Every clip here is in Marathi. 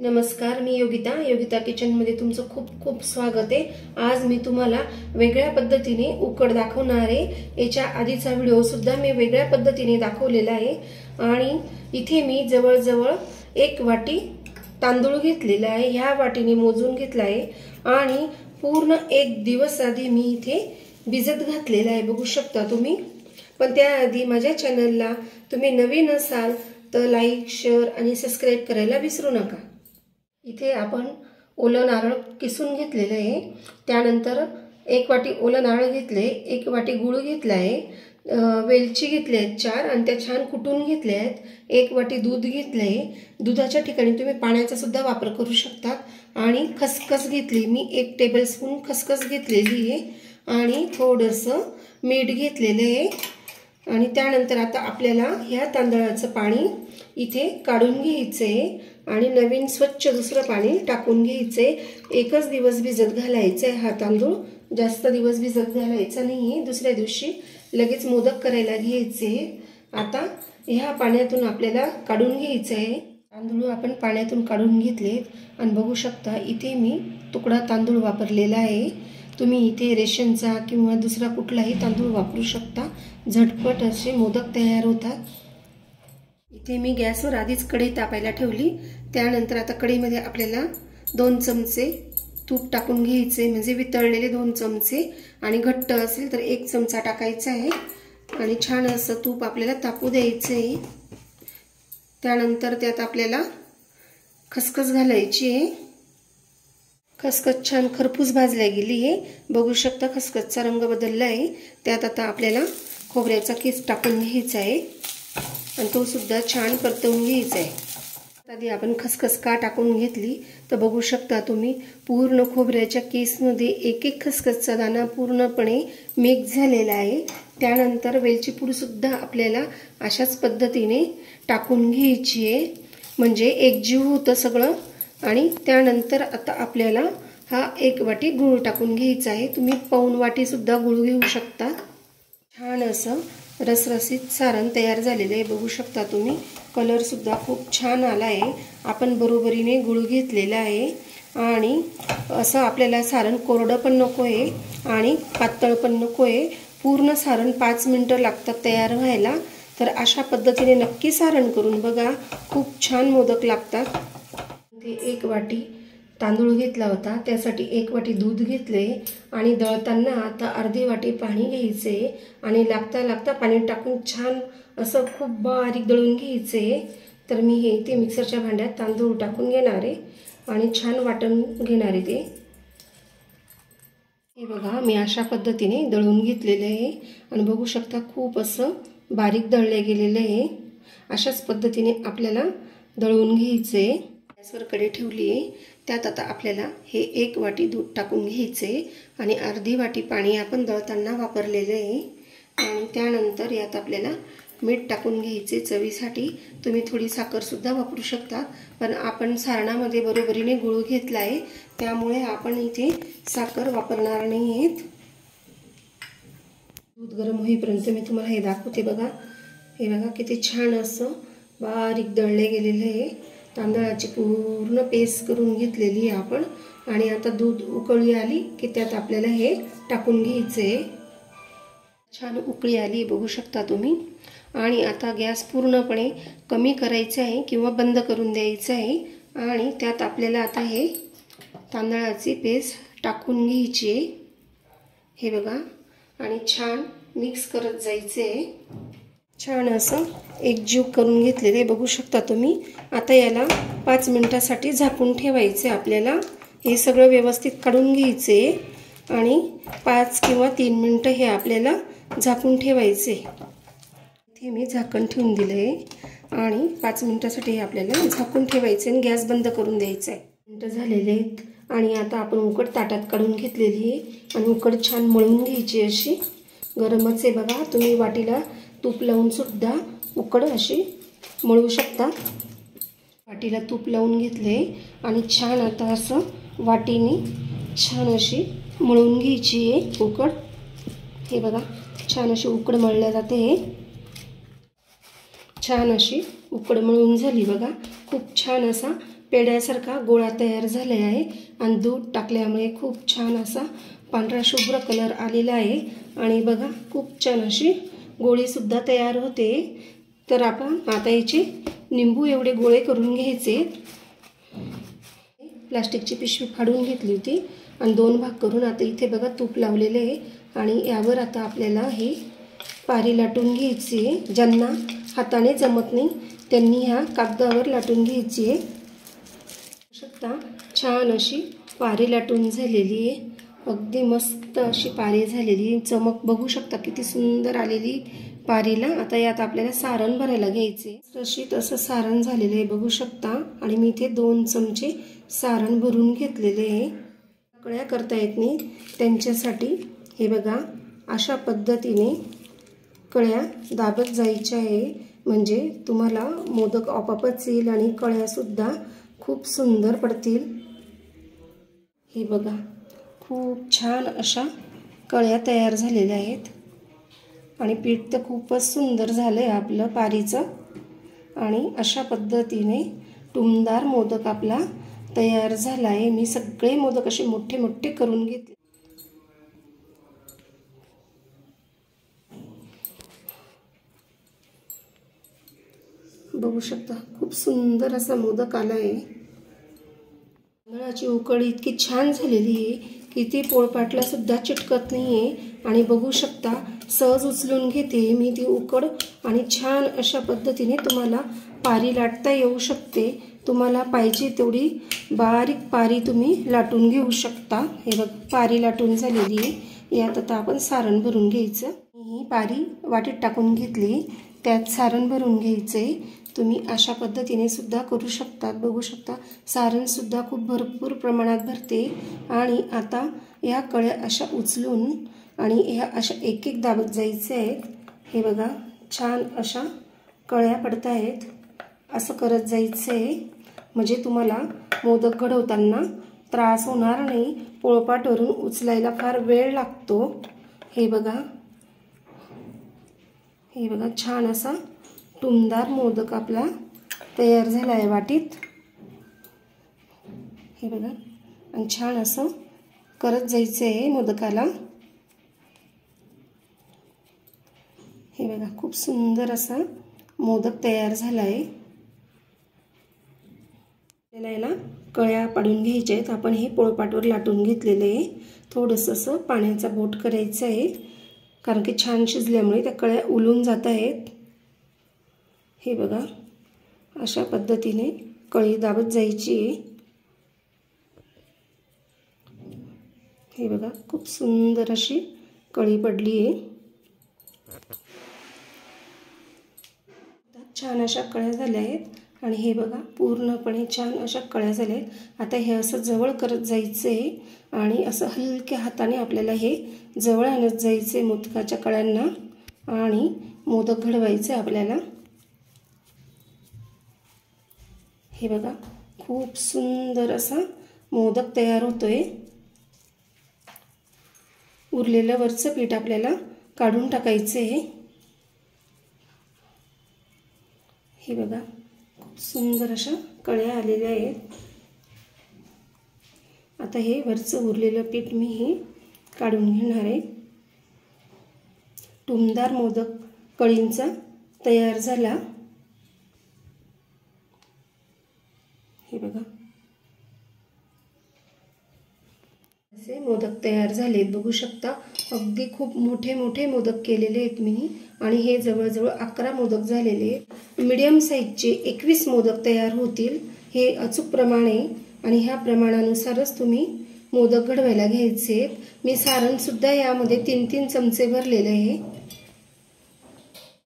नमस्कार, मी योगिता किचनमध्ये तुमचं खूप खूप स्वागत आहे। आज मी तुम्हाला वेगळ्या पद्धतीने उकड दाखवणार आहे। याच्या आधीचा व्हिडिओ सुद्धा मी वेगळ्या पद्धतीने दाखवलेला आहे आणि इथे मी जवळजवळ 1 वाटी तांदूळ घेतलेला आहे। ह्या वाटीने मोजून घेतला आहे आणि पूर्ण 1 दिवस आधी मी इथे भिजत घातलेला आहे, बघू शकता तुम्ही। पण त्याआधी माझ्या चॅनलला तुम्ही नवीन असाल तर लाईक, शेअर आणि सबस्क्राइब करायला विसरू नका। इथे आपण ओलं नारळ किसून घेतलेले आहे। त्यानंतर 1 वाटी ओलं नारळ घेतले, 1 वाटी गूळ घेतला आहे, वेलची घेतली आहेत 4 आणि त्या छान कुटून घेतल्या आहेत। 1 वाटी दूध घेतले आहे। दुधाच्या ठिकाणी तुम्ही पाण्याचा सुद्धा वापर करू शकता। आणि खसखस घेतली, मी 1 टेबलस्पून खसखस घेतलेली आहे आणि थोडंसं मीठ घेतलेले आहे। आणि त्यानंतर आता आपल्याला ह्या तांदळाचं पाणी इथे काढून घ्यायचे आहे आणि नवीन स्वच्छ दुसरं पाणी टाकून घ्यायचे। एकच दिवस भिजत घालायचे हा तांदूळ, जास्त दिवस भिजत घालायचा नाही। दुसऱ्या दिवशी लगेच मोदक करायला घ्यायचे। आता ह्या पाण्यातून आपल्याला काढून घ्यायचे आहे। तांदूळ आपण पाण्यातून काढून घेतले आणि बघू शकता इथे मी तुकडा तांदूळ वापरलेला आहे। तुम्ही इथे रेशनचा किंवा दुसरा कुठलाही तांदूळ वापरू शकता, झटपट असे मोदक तयार होतात। इथे मी गॅसवर आधीच कढई तापायला ठेवली। त्यानंतर आता कढईमध्ये आपल्याला 2 चमचे तूप टाकून घ्यायचे, म्हणजे वितळलेले 2 चमचे, आणि घट्ट असेल तर 1 चमचा टाकायचा आहे आणि छान असं तूप आपल्याला तापू द्यायचं आहे। त्यानंतर त्यात आपल्याला खसखस घालायची आहे। खसखस छान खरपूस भाजल्या गेली आहे, बघू शकता खसखसचा रंग बदलला आहे। त्यात आता आपल्याला खोबऱ्याचा किस टाकून घ्यायचा आहे आणि तो सुद्धा छान परतवून घ्यायचा आहे। आधी आपण खसखस का टाकून घेतली तर बघू शकता तुम्ही पूर्ण खोबऱ्याच्या केसमध्ये एक खसखसचा दाणा पूर्णपणे मिक्स झालेला आहे। त्यानंतर वेलची पूड सुद्धा आपल्याला अशाच पद्धतीने टाकून घ्यायची आहे, म्हणजे एकजीव होतं सगळं। आणि त्यानंतर आता आपल्याला हा 1 वाटी गूळ टाकून घ्यायचा आहे। तुम्ही पाऊण वाटी सुद्धा गूळ घेऊ शकता। छान असं रसरसीत सारण तयार झालेलं आहे, बघू शकता तुम्ही। कलर सुद्धा खूप छान आला आहे। आपण बरोबरीने गूळ घेतलेला आहे आणि असं आपल्याला सारण कोरडं पण नको आहे आणि पातळ पण नको आहे। पूर्ण सारण 5 मिनिटं लागतात तयार व्हायला। तर अशा पद्धतीने नक्की सारण करून बघा, खूप छान मोदक लागतात। 1 वाटी तांदूळ घेतला होता, त्यासाठी 1 वाटी दूध घेतले आणि दळताना आता अर्धी वाटी पाणी घ्यायचे आणि लागता पाणी टाकून छान असं खूप बारीक दळून घ्यायचे। तर मी हे इथे मिक्सरच्या भांड्यात तांदूळ टाकून घेणार आहे आणि छान वाटून घेणार आहे ते। हे बघा मी अशा पद्धतीने दळून घेतलेले आहे आणि बघू शकता खूप असं बारीक दळले गेलेले आहे। अशाच पद्धतीने आपल्याला दळून घ्यायचे। गॅसवर कढई ठेवली आहे, त्यात आता आपल्याला हे 1 वाटी दूध टाकून घ्यायचे आणि अर्धी वाटी पाणी आपण दळताना वापरलेले आहे। आणि त्यानंतर यात आपल्याला मीठ टाकून घ्यायचे चवीसाठी। तुम्ही थोडी साखर सुद्धा वापरू शकता, पण आपण सारणामध्ये बरोबरीने गूळ घेतला आहे त्यामुळे आपण इथे साखर वापरणार नाही आहेत। दूध गरम होईपर्यंत मी तुम्हाला हे दाखवते बघा। हे बघा किती छान असं बारीक दळले गेलेले आहे। तांदळाची पूर्ण पेस्ट करून घेतलेली आहे आपण। आणि आता दूध उकळी आली की त्यात आपल्याला हे टाकून घ्यायचे। छान उकळी आली बघू शकता तुम्ही। आणि आता गॅस पूर्णपणे कमी करायचा आहे किंवा बंद करून द्यायचा आहे आणि त्यात आपल्याला आता हे तांदळाची पेस्ट टाकून घ्यायची आहे, हे बघा, आणि छान मिक्स करत जायचे। छान असं एकजीव करून घेतलेले बघू शकता तुम्ही। आता याला 5 मिनिटासाठी झाकून ठेवायचे आपल्याला। हे सगळं व्यवस्थित काढून घ्यायचे आणि 5 किंवा 3 मिनिटं हे आपल्याला झाकून ठेवायचे। इथे मी झाकण ठेवून दिले आणि 5 मिनिटासाठी आपल्याला झाकून ठेवायचे आणि गॅस बंद करून द्यायचा आहे। मिनिटं झालेले आहेत आणि आता आपण उकड ताटात काढून घेतलेली आहे आणि उकड छान मळून घ्यायची अशी। गरमच आहे बघा, तुम्ही वाटीला तूप लावून सुद्धा उकड अशी मळू शकता। वाटीला तूप लावून घेतले आणि छान आता असं वाटीने छान अशी मळून घ्यायची आहे उकड। हे बघा छान अशी उकड मळल्या जाते। छान अशी उकड मळून झाली बघा, खूप छान असा पेढ्यासारखा गोळा तयार झालेला आहे आणि दूध टाकल्यामुळे खूप छान असा पांढरा शुभ्र कलर आलेला आहे आणि बघा खूप छान अशी गोळी सुद्धा तयार होते। तर आपण आता याचे निंबू एवढे गोळे करून घ्यायचे। प्लास्टिकची पिशवी फाडून घेतली होती आणि 2 भाग करून आता इथे बघा तूप लावलेले आहे आणि यावर आता आपल्याला ही पारी लाटून घ्यायची आहे। ज्यांना हाताने जमत नाही त्यांनी ह्या कागदावर लाटून घ्यायची आहे। शकता छान अशी पारी लाटून झालेली आहे, अगदी मस्त अशी पारी झालेली, चमक बघू शकता किती सुंदर आलेली पारीला। आता यात आपल्याला सारण भरायला घ्यायचे। रशीत असं सारण झालेलं आहे बघू शकता आणि मी इथे 2 चमचे सारण भरून घेतलेले आहे। कळ्या करता येत नाही त्यांच्यासाठी हे बघा अशा पद्धतीने कळ्या दाबत जायच्या आहे, म्हणजे तुम्हाला मोदक आपोआपच येईल आणि कळ्या सुद्धा खूप सुंदर पडतील। हे बघा खूप छान अशा कळ्या तयार झालेल्या आहेत आणि पीठ तर खूपच सुंदर झालंय आपलं पारीचं आणि अशा पद्धतीने टुमदार मोदक आपला तयार झाला आहे। मी सगळे मोदक असे मोठे मोठे करून घेतले। बघू शकता खूप सुंदर असा मोदक आला आहे। तांदळाची उकड इतकी छान झालेली आहे की ती पोळपाटला सुद्धा चिटकत नाहीये आणि बघू शकता सहज उचलून घेते मी ती उकड आणि छान अशा पद्धतीने तुम्हाला पारी लाटता येऊ शकते। तुम्हाला पाहिजे तेवढी बारीक पारी तुम्ही लाटून घेऊ शकता। हे बघ पारी लाटून झालेली आहे। यात आता आपण सारण भरून घ्यायचं। ही पारी वाटीत टाकून घेतली, त्यात सारण भरून घ्यायचे। तुम्ही अशा पद्धतीने सुद्धा करू शकता। बघू शकता सारण सुद्धा खूप भरपूर प्रमाणात भरते आणि आता या कळ्या अशा उचलून आणि ह्या अशा एक एक दाबत जायचे आहेत। हे बघा छान अशा कळ्या पडत आहेत, असं करत जायचं आहे म्हणजे तुम्हाला मोदक घडवताना त्रास होणार नाही। पोळपाटवरून उचलायला फार वेळ लागतो। हे बघा छान असा टुमदार मोदक आपला तयार झाला आहे वाटीत। हे बघा आणि छान असं करत जायचं आहे मोदकाला। हे बघा खूप सुंदर असा मोदक तयार झाला आहे। याला कळ्या पाडून घ्यायच्या आहेत। आपण हे पोळपाटवर लाटून घेतलेले आहे। थोडंसं असं पाण्याचा बोट करायचं आहे कारण की छान शिजल्यामुळे त्या कळ्या उलून जात आहेत। हे बघा अशा पद्धतीने कळी दाबत जायची आहे। हे बघा खूप सुंदर अशी कळी पडली आहे। छान अशा कळ्या झाल्या आहेत आणि हे बघा पूर्णपणे छान अशा कळ्या झाल्या आहेत। आता हे असं जवळ करत जायचं आहे आणि असं हलक्या हाताने आपल्याला हे जवळ आणत जायचे मोदकाच्या कळ्यांना आणि मोदक घडवायचे आपल्याला। हे बघा खूप सुंदर असा मोदक तयार होतोय। उरलेलं वरचं पीठ आपल्याला काढून टाकायचं आहे। हे बघा खूप सुंदर अशा कळ्या आलेल्या आहेत। आता हे वरचं उरलेलं पीठ मी हे काढून घेणार आहे। टुमदार मोदक कळींचा तयार झाला। हे बघा असे मोदक तयार झाले बघू शकता। अगदी खूप मोठे मोठे मोदक केलेले आहेत मी आणि हे जवळजवळ 11 मोदक झालेले आहेत। मीडियम साईजचे 21 मोदक तयार होतील। हे अचूक प्रमाण आहे आणि ह्या प्रमाणानुसारच तुम्ही मोदक घडवायला घ्यायचे। मी सारण सुद्धा यामध्ये 3-3 चमचे भरलेले आहे।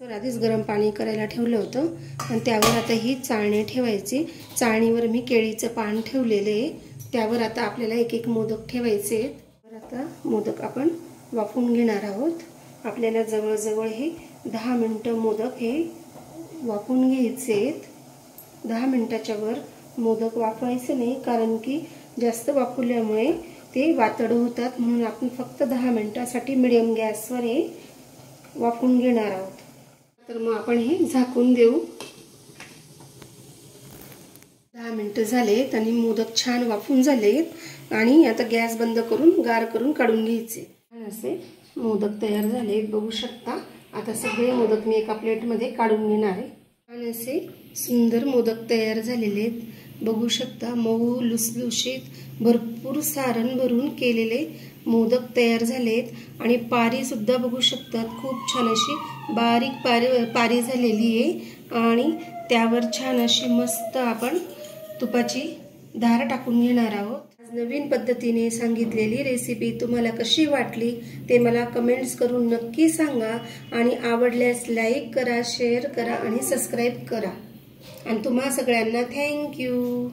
तर आधीच गरम पाणी करायला ठेवलं होतं आणि त्यावर आता ही चाळणी ठेवायची। चाळणीवर मी केळीचं पान ठेवलेले आहे, त्यावर आता आपल्याला एक एक मोदक ठेवायचे। तर आता मोदक आपण वाफवून घेणार आहोत। आपल्याला जवळजवळ हे 10 मिनिटं मोदक हे वाफवून घ्यायचे आहेत। 10 मिनिटाच्या वर मोदक वाफवायचे नाही कारण की जास्त वाफवल्यामुळे ते वातड होतात, म्हणून आपण फक्त 10 मिनिटासाठी मीडियम गॅसवर हे वाफवून घेणार आहोत। तर मग आपण हे झाकून देऊ। 10 मिनिटं झालेत आणि मोदक छान वाफून झालेत आणि आता गॅस बंद करून गार करून काढून घ्यायचे. असे मोदक तयार झालेत बघू शकता. आता सगळे मोदक मी एका प्लेटमध्ये काढून घेणार आहे. आणि असे सुंदर मोदक तयार झालेले आहेत बघू शकता. मऊ लुसलुशीत भरपूर सारण भरून केलेले मोदक तयार झालेत आणि पारी सुद्धा बघू शकतात. खूप छान अशी बारीक पारी झालेली आहे आणि त्यावर छान अशी मस्त आपण तुपाची धार टाकून घेणार आहोत. नवीन पद्धतीने सांगितलेली रेसिपी तुम्हाला कशी वाटली ते मला कमेंट्स करून नक्की सांगा आणि आवडल्यास लाईक करा, शेअर करा आणि सबस्क्राईब करा. आणि तुम्हा सगळ्यांना थँक्यू.